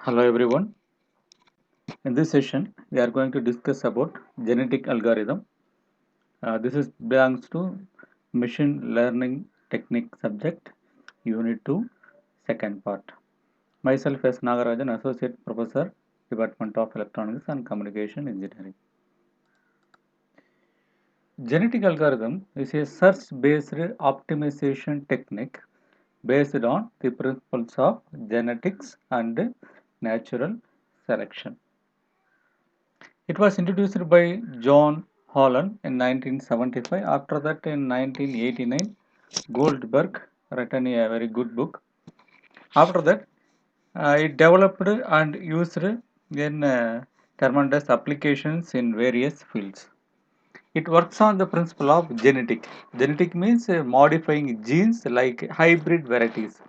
Hello everyone. In this session, we are going to discuss about genetic algorithm. This is belongs to machine learning technique subject, unit 2, second part. Myself as Nagarajan, associate professor, Department of Electronics and Communication Engineering. Genetic algorithm is a search-based optimization technique based on the principles of genetics and natural selection. It was introduced by John Holland in 1975. After that, in 1989, Goldberg written a very good book. After that, it developed and used in tremendous applications in various fields. It works on the principle of genetic. Genetic means modifying genes like hybrid varieties.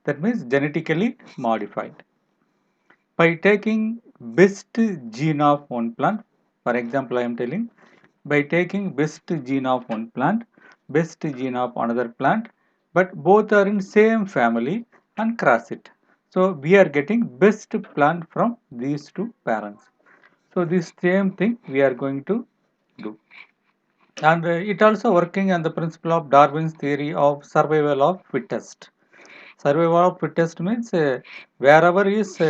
That means genetically modified. By taking best gene of one plant, for example, I am telling, by taking best gene of one plant, best gene of another plant, but both are in same family and cross it. So we are getting best plant from these two parents. So this same thing we are going to do. And it also working on the principle of Darwin's theory of survival of fittest. Survival of fittest means wherever is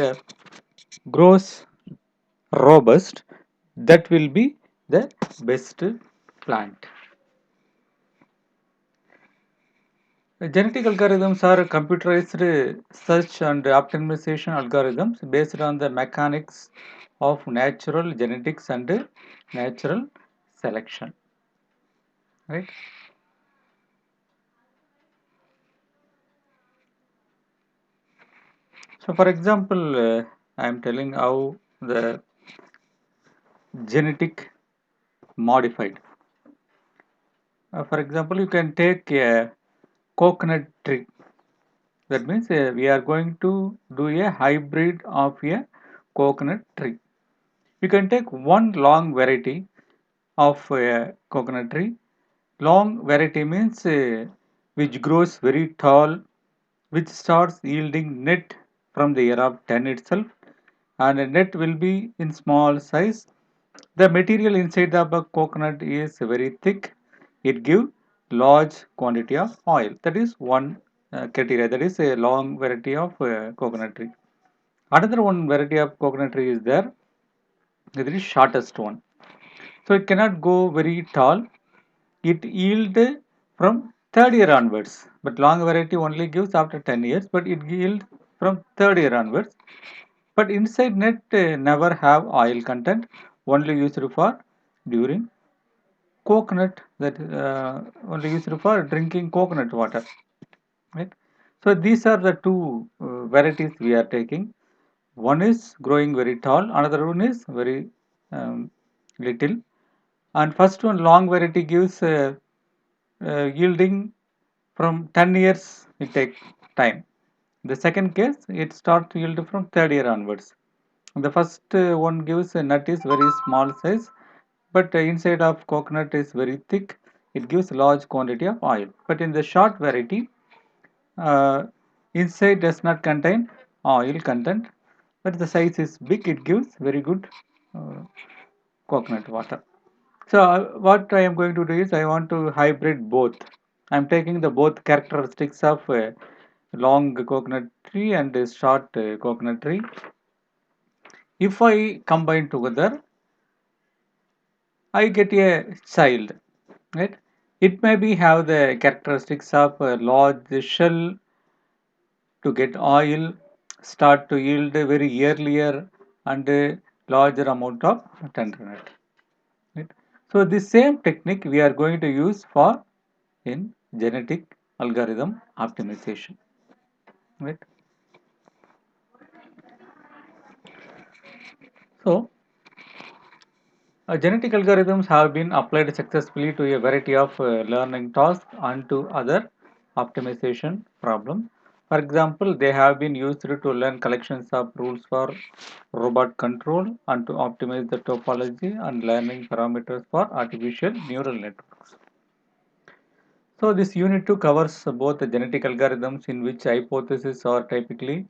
grows robust, that will be the best plant. Genetic algorithms are computerized search and optimization algorithms based on the mechanics of natural genetics and natural selection. Right? So, for example, I am telling how the genetic modified. For example, you can take a coconut tree. That means we are going to do a hybrid of a coconut tree. You can take one long variety of a coconut tree. Long variety means which grows very tall, which starts yielding net from the year of 10 itself, and a net will be in small size. The material inside the coconut is very thick. It gives large quantity of oil. That is one criteria. That is a long variety of coconut tree. Another one variety of coconut tree is there. That is shortest one. So it cannot go very tall. It yield from third year onwards. But long variety only gives after 10 years. But it yield from third year onwards. But inside net never have oil content. Only used for during coconut, that only used for drinking coconut water, right? So these are the two varieties we are taking. One is growing very tall, another one is very little. And first one, long variety, gives yielding from 10 years it take time. The second case, it start to yield from third year onwards. The first one gives a nut is very small size, but inside of coconut is very thick. It gives large quantity of oil. But in the short variety, uh, inside does not contain oil content, but the size is big. It gives very good uh, coconut water. So what I am going to do is I want to hybrid both. I am taking the both characteristics of long coconut tree and a short coconut tree. If I combine together, I get a child, right? It may be have the characteristics of a large shell to get oil, start to yield very earlier, and a larger amount of tenderness. Right? So the same technique we are going to use for in genetic algorithm optimization. Right? So genetic algorithms have been applied successfully to a variety of learning tasks and to other optimization problems. For example, they have been used to learn collections of rules for robot control and to optimize the topology and learning parameters for artificial neural networks. So this unit 2 covers both the genetic algorithms in which hypotheses are typically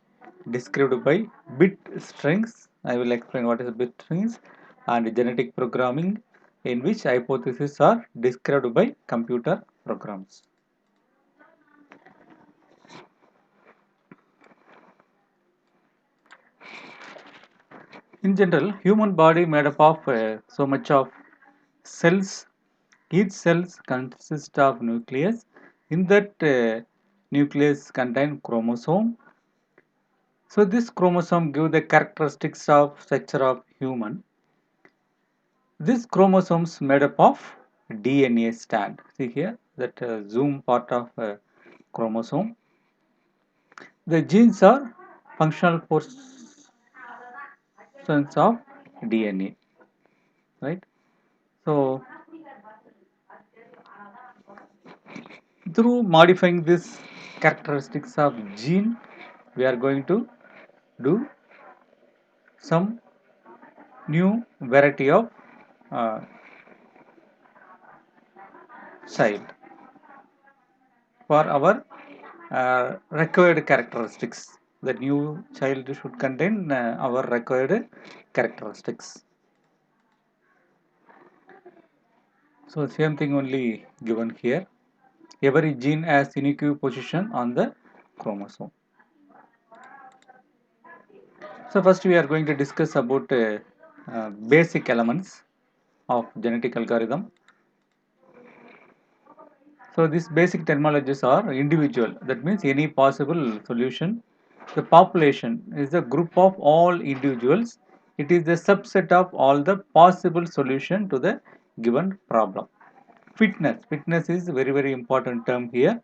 described by bit strings. I will explain what is bit strings and genetic programming, in which hypotheses are described by computer programs. In general, human body made up of so much of cells. Each cells consists of nucleus. In that nucleus contain chromosome. So this chromosome give the characteristics of structure of human. This chromosomes made up of DNA strand. See here that zoom part of chromosome. The genes are functional portions of DNA, right? So through modifying this characteristics of gene, we are going to do some new variety of uh, child for our required characteristics. The new child should contain our required characteristics. So same thing only given here. Every gene has unique position on the chromosome. So first we are going to discuss about basic elements of genetic algorithm. So these basic terminologies are individual. That means any possible solution. The population is the group of all individuals. It is the subset of all the possible solution to the given problem. Fitness. Fitness is a very important term here.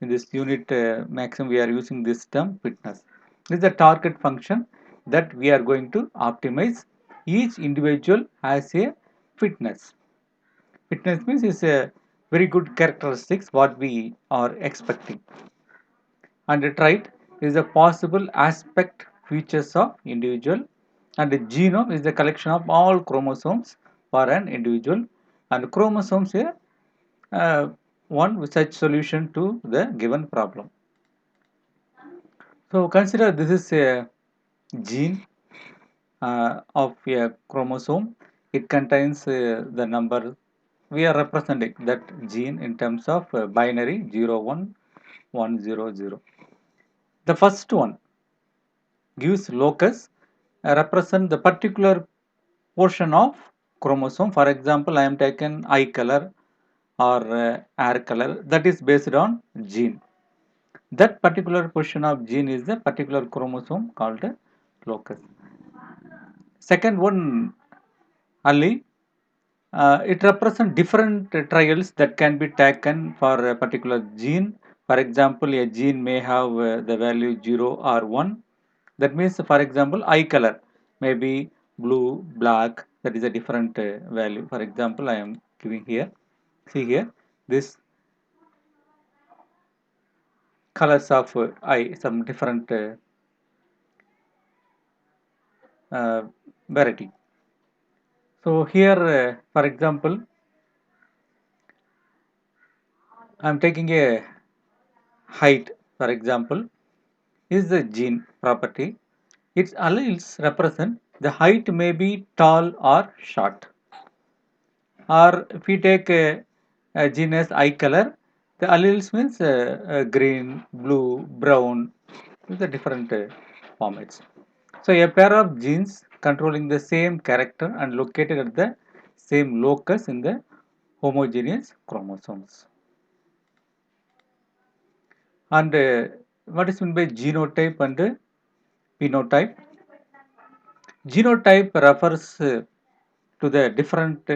In this unit maximum we are using this term fitness. This is the target function that we are going to optimize. Each individual has a fitness. Fitness means is a very good characteristics what we are expecting. And the trait is a possible aspect features of individual, and the genome is the collection of all chromosomes for an individual, and chromosomes is one such solution to the given problem. So consider this is a gene of a chromosome. It contains the number. We are representing that gene in terms of binary 0 1 1 0 0. The first one gives locus, represent the particular portion of chromosome. For example, I am taken eye color or hair color, that is based on gene. That particular portion of gene is the particular chromosome called a locus. Second one, allele, it represents different trials that can be taken for a particular gene. For example, a gene may have the value 0 or 1. That means, for example, eye color may be blue, black. That is a different value. For example, I am giving here. See here, this colors of eye, some different variety. So here, for example, I am taking a height, for example, is the gene property. Its alleles represent the height may be tall or short. Or if we take a gene as eye color, the alleles means green, blue, brown, with the different formats. So a pair of genes controlling the same character and located at the same locus in the homogeneous chromosomes. And what is meant by genotype and phenotype? Genotype refers to the different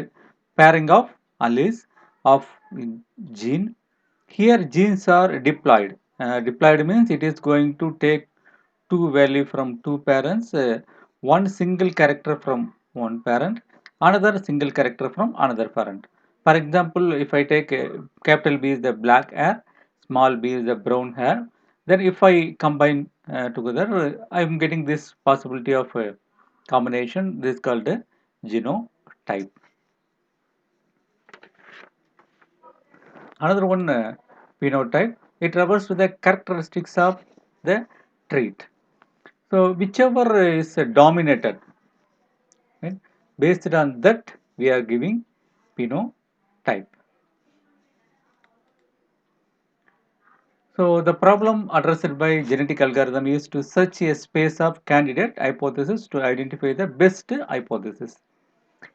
pairing of alleles of gene. Here genes are diploid. Diploid means it is going to take two value from two parents, one single character from one parent, another single character from another parent. For example, if I take capital B is the black hair, small b is the brown hair, then if I combine together, I am getting this possibility of combination. This is called a genotype. Another one, phenotype. It refers to the characteristics of the trait. So whichever is dominated, right? Based on that we are giving phenotype. So the problem addressed by genetic algorithm is to search a space of candidate hypothesis to identify the best hypothesis.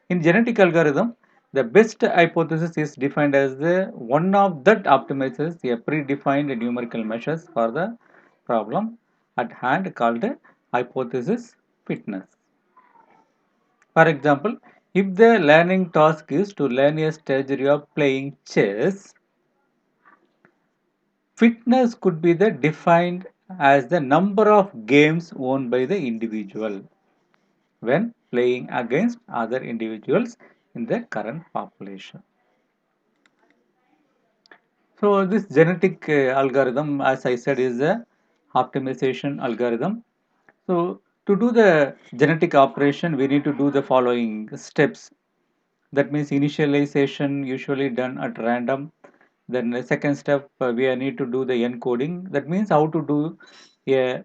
In genetic algorithm, the best hypothesis is defined as the one of that optimizes a predefined numerical measures for the problem at hand called hypothesis fitness. For example, if the learning task is to learn a strategy of playing chess, fitness could be the defined as the number of games won by the individual when playing against other individuals in the current population. So this genetic algorithm, as I said, is a optimization algorithm. So to do the genetic operation, we need to do the following steps. That means initialization usually done at random. Then the second step, we need to do the encoding. That means how to do a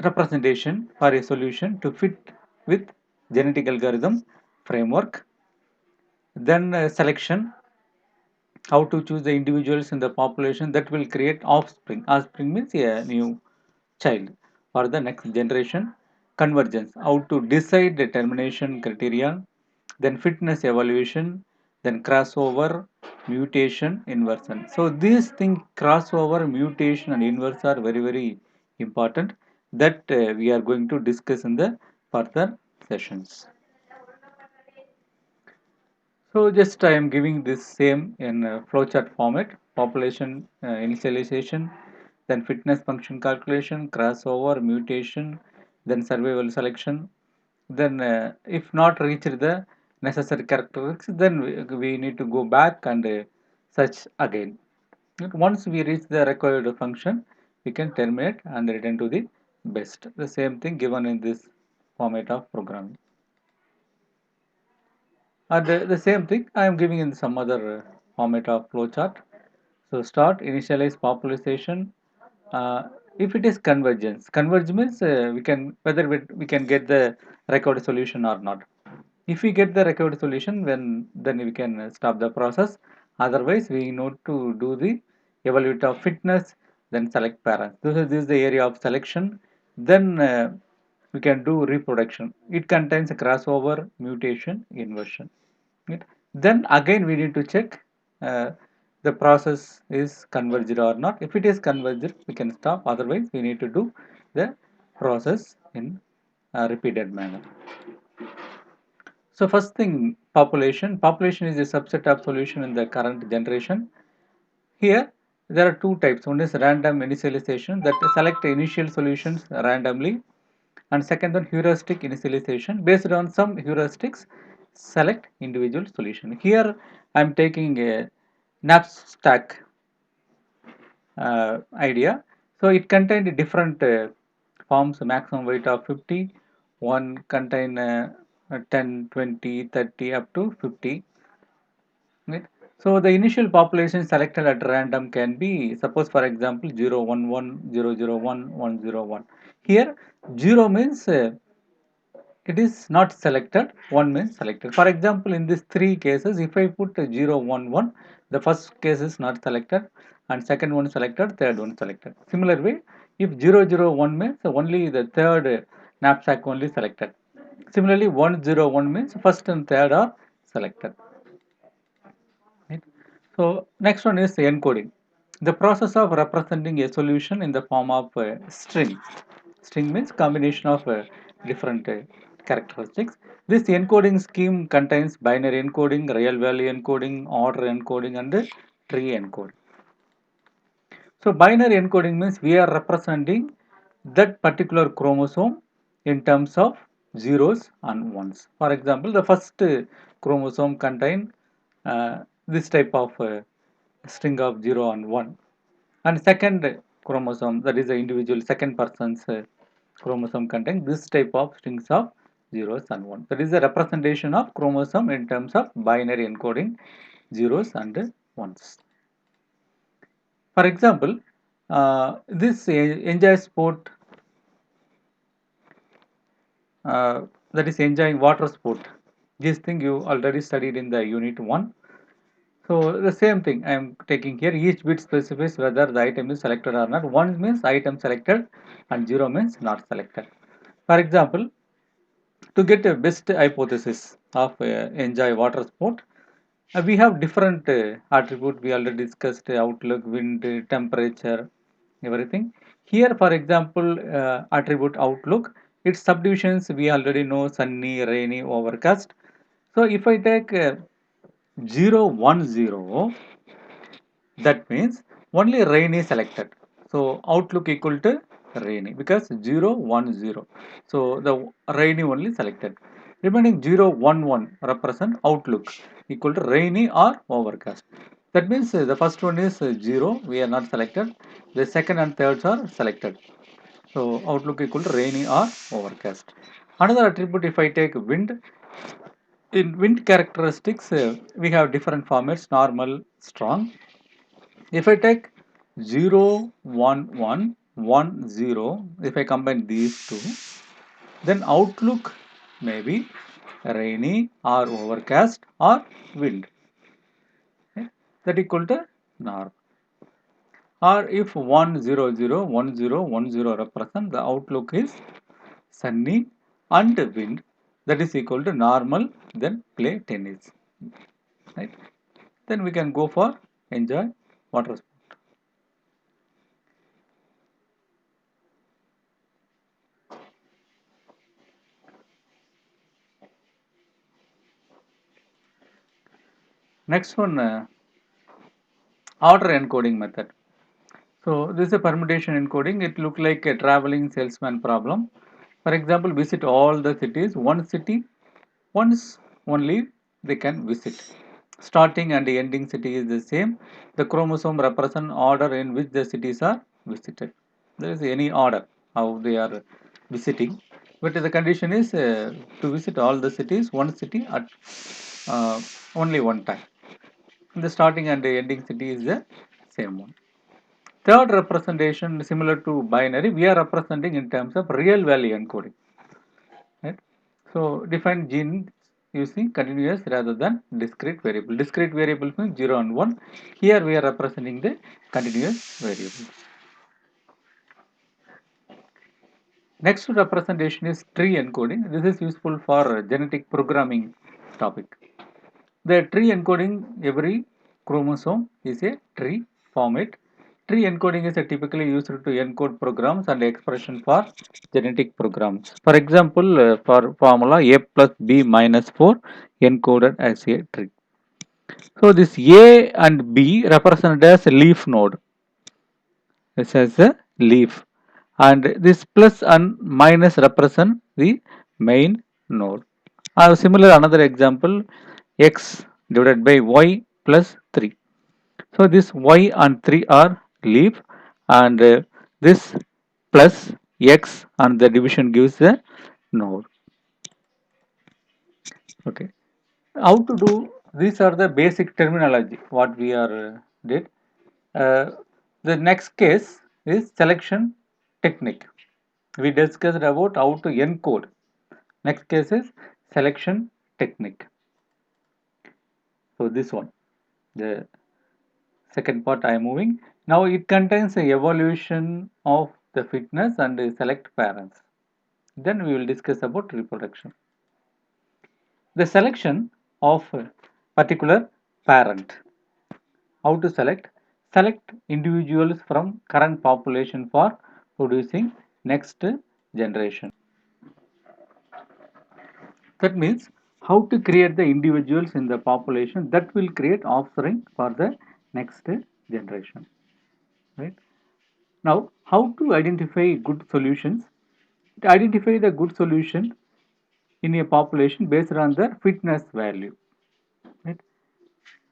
representation for a solution to fit with genetic algorithm framework. Then selection, how to choose the individuals in the population that will create offspring. Offspring means a new child for the next generation. Convergence, how to decide the termination criteria. Then fitness evaluation, then crossover, mutation, inversion. So these things, crossover, mutation and inversion, are very very important that we are going to discuss in the further sessions. So just I am giving this same in flowchart format: population initialization, then fitness function calculation, crossover, mutation, then survival selection. Then if not reached the necessary characteristics, then we need to go back and search again. Once we reach the required function, we can terminate and return to the best. The same thing given in this format of programming. And the same thing I am giving in some other format of flowchart. So start, initialize population. If it is convergence, converge means we can whether we can get the required solution or not. If we get the required solution, then we can stop the process. Otherwise, we need to do the evaluate of fitness, then select parents. This is the area of selection. Then we can do reproduction. It contains a crossover, mutation, inversion. Right? Then again we need to check uh, the process is converged or not. If it is converged, we can stop. Otherwise, we need to do the process in a repeated manner. So first thing, population. Population is a subset of solution in the current generation. Here, there are two types. One is random initialization that select initial solutions randomly, and second one heuristic initialization based on some heuristics select individual solution. Here I am taking a knapsack idea. So it contained different forms, maximum weight of 50, one contain 10, 20, 30 up to 50. Right? So the initial population selected at random can be, suppose for example 0, 1, 1, 0, 0, 1, 1, 0, 1. Here 0 means it is not selected, 1 means selected. For example, in these three cases, if I put 0, 1, 1, the first case is not selected and second one selected, third one selected. Similar way, if 0, 0, 1 means only the third knapsack only selected. Similarly, 1, 0, 1 means first and third are selected. Right? So next one is encoding. The process of representing a solution in the form of a string. String means combination of different characteristics. This encoding scheme contains binary encoding, real value encoding, order encoding, and tree encoding. So binary encoding means we are representing that particular chromosome in terms of zeros and ones. For example, the first chromosome contain this type of string of 0 and 1, and second chromosome, that is the individual second person's chromosome, contain this type of strings of zeros and 1. That is the representation of chromosome in terms of binary encoding zeros and ones. For example, This enjoy sport, uh, that is enjoying water sport. This thing you already studied in the unit 1. So the same thing I am taking here. Each bit specifies whether the item is selected or not. 1 means item selected and 0 means not selected. For example, to get a best hypothesis of enjoy water sport, we have different attribute. We already discussed outlook, wind, temperature, everything. Here, for example, attribute outlook, its subdivisions we already know: sunny, rainy, overcast. So if I take 0, 1, 0, that means only rain is selected. So outlook equal to rainy because 0, 1, 0. So the rainy only selected. Remaining 0, 1, 1 represent outlook equal to rainy or overcast. That means the first one is 0, we are not selected. The second and third are selected. So outlook equal to rainy or overcast. Another attribute, if I take wind, in wind characteristics, we have different formats: normal, strong. If I take 0, 1, 1, 1, 0, if I combine these two, then outlook may be rainy or overcast or wind. Okay? That equal to norm. Or if 1, 0, 0, 1, 0, 1, 0 represent, the outlook is sunny and wind, that is equal to normal, then play tennis. Right? Then we can go for enjoy water sport. Next one, order encoding method. So this is a permutation encoding. It look like a traveling salesman problem. For example, visit all the cities. One city, once only they can visit. Starting and ending city is the same. The chromosome represent order in which the cities are visited. There is any order how they are visiting, but the condition is to visit all the cities, one city at uh, only one time. The starting and ending city is the same one. Third representation, similar to binary, we are representing in terms of real value encoding. Right? So define genes using continuous rather than discrete variable. Discrete variable means 0 and 1. Here we are representing the continuous variable. Next representation is tree encoding. This is useful for genetic programming topic. The tree encoding, every chromosome is a tree format. Tree encoding is typically used to encode programs and expression for genetic programs. For example, for formula A plus B minus 4 encoded as a tree. So this A and B represented as a leaf node. This as a leaf, and this plus and minus represent the main node. Similar another example, x divided by y plus 3. So this y and 3 are leaf, and this plus x and the division gives the node. Okay. How to do? These are the basic terminology what we are did. Uh, the next case is selection technique. We discussed about how to encode. Next case is selection technique. So this one, the second part I am moving. Now it contains a evaluation of the fitness and select parents. Then we will discuss about reproduction. The selection of a particular parent. How to select? Select individuals from current population for producing next generation. That means how to create the individuals in the population that will create offspring for the next generation. Right? Now, how to identify good solutions? To identify the good solution in a population based on their fitness value. Right?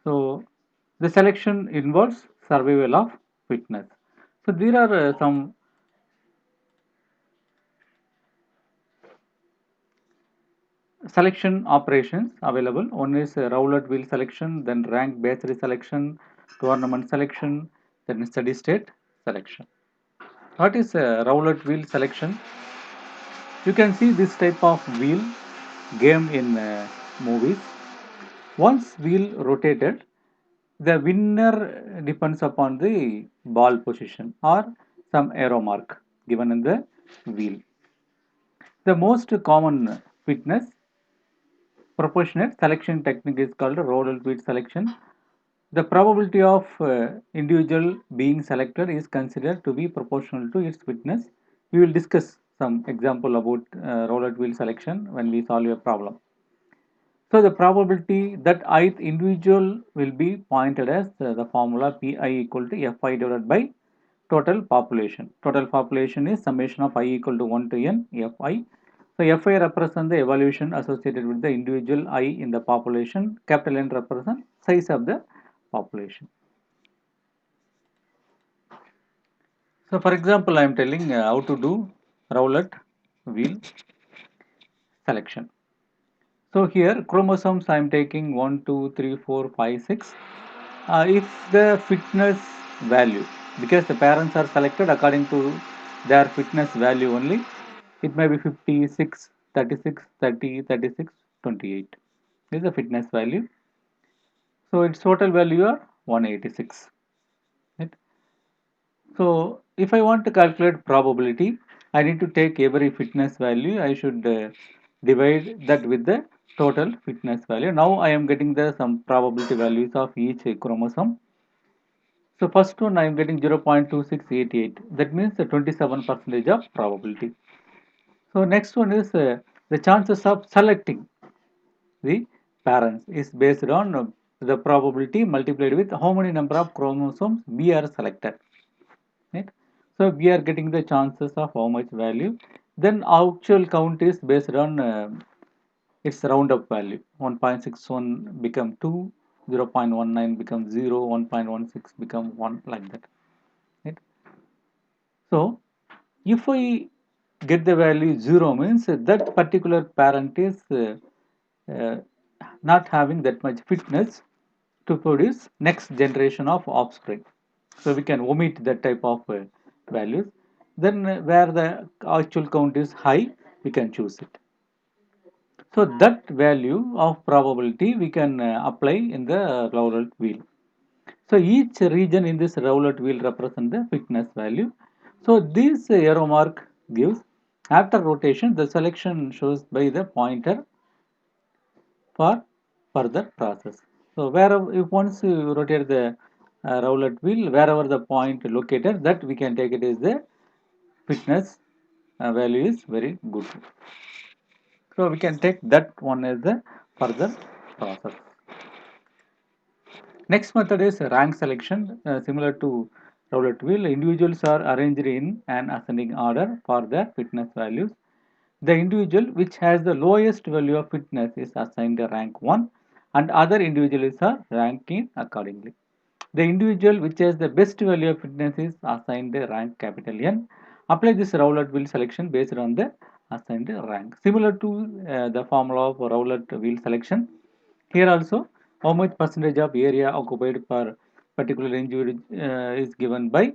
So, the selection involves survival of fitness. So, there are some selection operations available. One is roulette wheel selection, then rank based selection, tournament selection, then steady state selection. What is roulette wheel selection? You can see this type of wheel game in movies. Once wheel rotated, the winner depends upon the ball position or some arrow mark given in the wheel. The most common fitness proportionate selection technique is called roulette wheel selection. The probability of individual being selected is considered to be proportional to its fitness. We will discuss some example about roulette wheel selection when we solve a problem. So the probability that ith individual will be pointed as the formula Pi equal to Fi divided by total population. Total population is summation of I equal to 1 to n Fi. So Fi represents the evaluation associated with the individual I in the population. Capital N represents size of the population. So for example, I am telling how to do roulette wheel selection. So here chromosomes I am taking 1, 2, 3, 4, 5, 6. If the fitness value, because the parents are selected according to their fitness value only, it may be 56, 36, 30, 36, 28. This is the fitness value. So its total value are 186. Right? So if I want to calculate probability, I need to take every fitness value. I should divide that with the total fitness value. Now I am getting the some probability values of each chromosome. So first one I am getting 0.2688. That means the 27% of probability. So next one is the chances of selecting the parents is based on the probability multiplied with how many number of chromosomes we are selected. Right? So we are getting the chances of how much value. Then actual count is based on its roundup value. 1.61 become 2, 0.19 become 0, 1.16 become 1, like that. Right? So if I get the value 0 means that particular parent is uh, not having that much fitness to produce next generation of offspring. So we can omit that type of values. Then where the actual count is high, we can choose it. So that value of probability we can apply in the roulette wheel. So each region in this roulette wheel represent the fitness value. So this arrow mark gives after rotation the selection shows by the pointer for further process. So wherever if once you rotate the roulette wheel, wherever the point located, that we can take it as the fitness value is very good. So we can take that one as the further process. Next method is rank selection. Similar to roulette wheel, individuals are arranged in an ascending order for their fitness values. The individual which has the lowest value of fitness is assigned a rank 1 and other individuals are ranked accordingly. The individual which has the best value of fitness is assigned a rank capital N. Apply this roulette wheel selection based on the assigned rank. Similar to the formula of roulette wheel selection, here also how much percentage of area occupied per particular individual is given by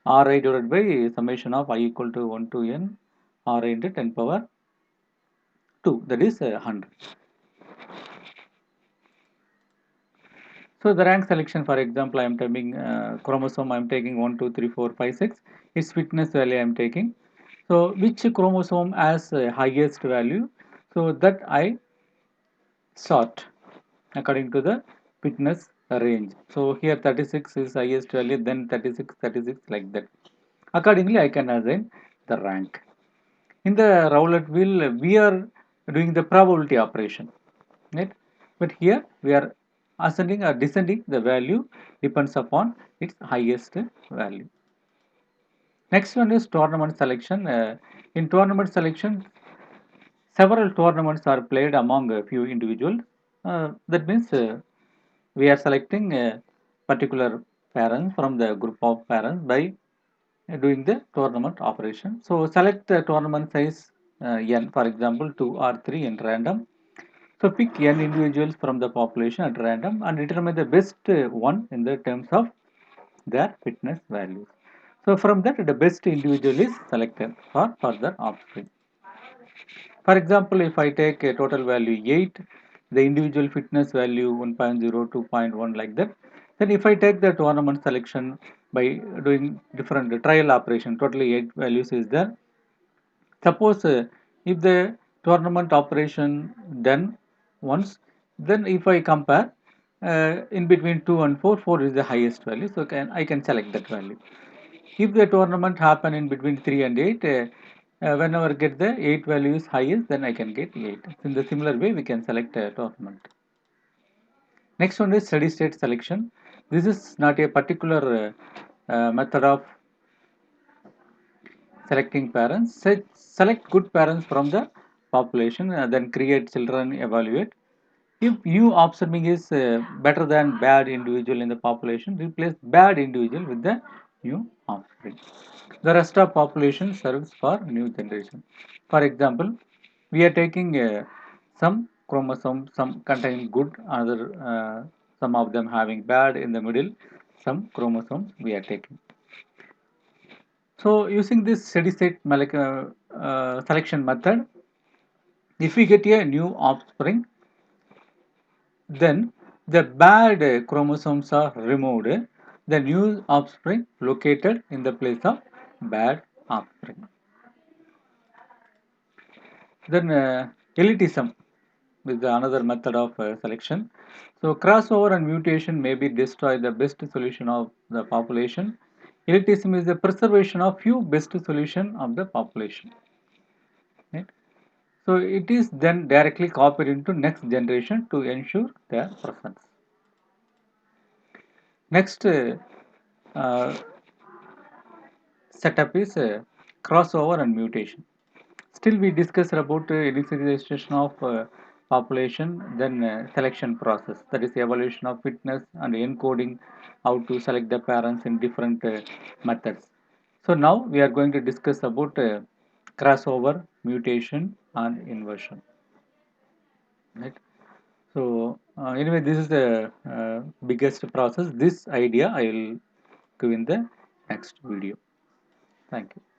Ri divided by summation of I equal to 1 to n Ri into 10 power 2, that is 100. So the rank selection, for example, I am taking chromosome, I am taking 1, 2, 3, 4, 5, 6. Its fitness value I am taking. So which chromosome has highest value? So that I sort according to the fitness range. So here 36 is highest value, then 36, 36, like that. Accordingly, I can assign the rank. In the roulette wheel, we are doing the probability operation, right? But here we are ascending or descending, the value depends upon its highest value. Next one is tournament selection. In tournament selection, several tournaments are played among a few individuals. That means we are selecting a particular parents from the group of parents by doing the tournament operation. So select the tournament size n, for example 2 or 3 in random. So pick n individuals from the population at random and determine the best one in the terms of their fitness values. So from that, the best individual is selected for further offspring. For example, if I take a total value 8, the individual fitness value 1.0, 2.1 like that, then if I take the tournament selection by doing different trial operation, totally 8 values is there. Suppose if the tournament operation done once, then if I compare in between 2 and 4, 4 is the highest value, so I can select that value. If the tournament happen in between 3 and 8, whenever get the 8 value is highest, then I can get 8. In the similar way, we can select a tournament. Next one is steady state selection. This is not a particular method of selecting parents. Select good parents from the population, then create children, evaluate. If new offspring is better than bad individual in the population, replace bad individual with the new offspring. The rest of population serves for new generation. For example, we are taking some chromosomes, some containing good, other some of them having bad in the middle, some chromosomes we are taking. So using this steady state selection method, if we get a new offspring, then the bad chromosomes are removed, the new offspring located in the place of bad offspring. Then elitism is another method of selection. So crossover and mutation maybe destroy the best solution of the population. Elitism is the preservation of few best solution of the population. Right? So it is then directly copied into next generation to ensure their presence. Next uh, setup is crossover and mutation. Still, we discussed about initialization of population, then selection process. That is evaluation of fitness and encoding how to select the parents in different methods. So now we are going to discuss about crossover, mutation, and inversion. Right. So anyway, this is the biggest process. This idea I will give in the next video. Thank you.